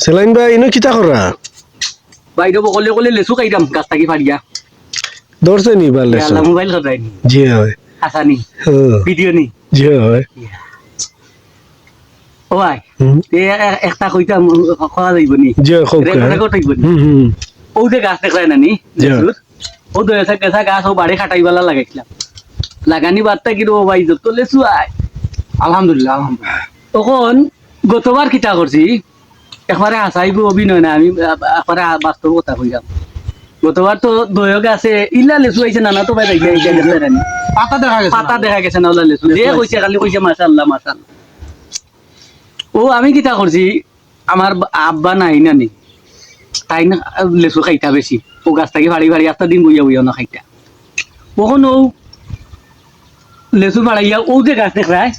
Saline ভাই ইনো কিতা করা বাইরে বকলে কলে লেসু খাইতাম গাছ থাকি ফাড়িয়া ধরছে নি বালে আল্লাহ মোবাইল খাই জি হয় হাসানি ভিডিও নি জি হয় ও ভাই একটা কইতাম খাওয়া যাইব নি জি খুব রেকর্ড হইব নি ও যে গাছ দেখায় না নি লেসুর ও তো এসা কেসা গাছ ও বাড়ি খাটাইবালা লাগাইছিলাম লাগানি বার্তা কি ও ভাই যত লেসু আয় আলহামদুলিল্লাহ আলহামদুলিল্লাহ তখন গতবার কিতা করছি একবারে হাসাইব অভিনয় না আমি একবারে বাস্তব কথা কইলাম গতবার তো দয়ক আছে ইলা লেসু আইছে না তো ভাই পাতা দেখা গেছে না ওলা লেসু যে কইছে খালি কইছে মাশাআল্লাহ মাশাআল্লাহ ও আমি কিতা করছি আমার আব্বা নাই নানি তাই না লেসু খাইতা বেশি ও গাছ থেকে ফাড়ি ফাড়ি একটা দিন বইয়া বইয়া না খাইতা কখন ও লেসু ফাড়াইয়া ও যে গাছ দেখায়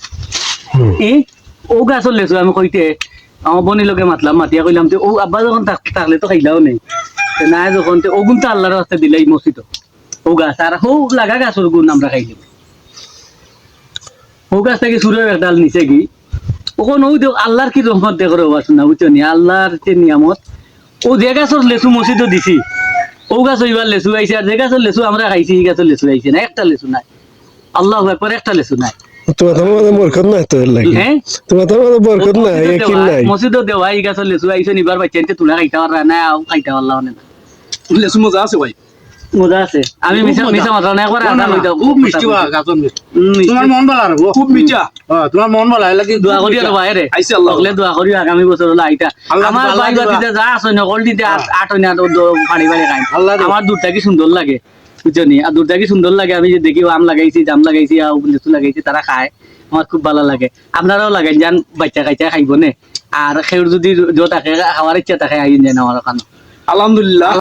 ও গাছের লেসু আমি কইতে আমার বনির লোকে মাতলাম মাতিয়া কইলাম ও আব্বা যখন থাকলে তো খাইলাও নেই নাই যখন ও গুণ তো আল্লাহর রাস্তা দিলাই মসজিদ ও গাছ আর হো লাগা গাছের গুণ আমরা খাইলাম ও গাছ থেকে সুরের এক ডাল নিচে কি ওখন ও আল্লাহর কি রহমত দেখো না বুঝছো নি আল্লাহর যে নিয়ামত ও যে গাছের লেসু মসজিদও দিছি ও গাছ ওইবার লেসু আইছে আর যে গাছের লেসু আমরা খাইছি এই গাছের লেসু আইছে না একটা লেসু নাই আল্লাহ একবার একটা লেসু নাই তোমার তো মধ্যে বরকত নাই তো লাগে তোমার তো মধ্যে বরকত নাই একই নাই মসজিদও দেওয়া এই গাছের লেসু আইছে নিবার বাচ্চাতে তুলা খাইতে পারা না খাইতে পারলাম না লেসু মজা আছে ভাই মজা আছে আমি মিছা মাত্র না একবার আদা লইতা খুব মিষ্টি বা গাজন তোমার মন ভালো আর খুব মিঠা তোমার মন ভালো লাগে দোয়া করি আর বাইরে আইছে আল্লাহ বলে দোয়া করি আগামী বছর হলো আইতা আমার ভাই বাতিতে যা আছে না কল দিতে আট না পানি পানি খাই আমার দুধটা কি সুন্দর লাগে বুঝছনি আর দুধটা কি সুন্দর লাগে আমি যে দেখি আম লাগাইছি জাম লাগাইছি আর লিচু লাগাইছি তারা খায় আমার খুব ভালো লাগে আপনারাও লাগাই যান বাচ্চা কাচ্চা খাইব নে আর সেউর যদি যত থাকে খাওয়ার ইচ্ছা থাকে আইন যায় না আমার ওখানে আলহামদুলিল্লাহ।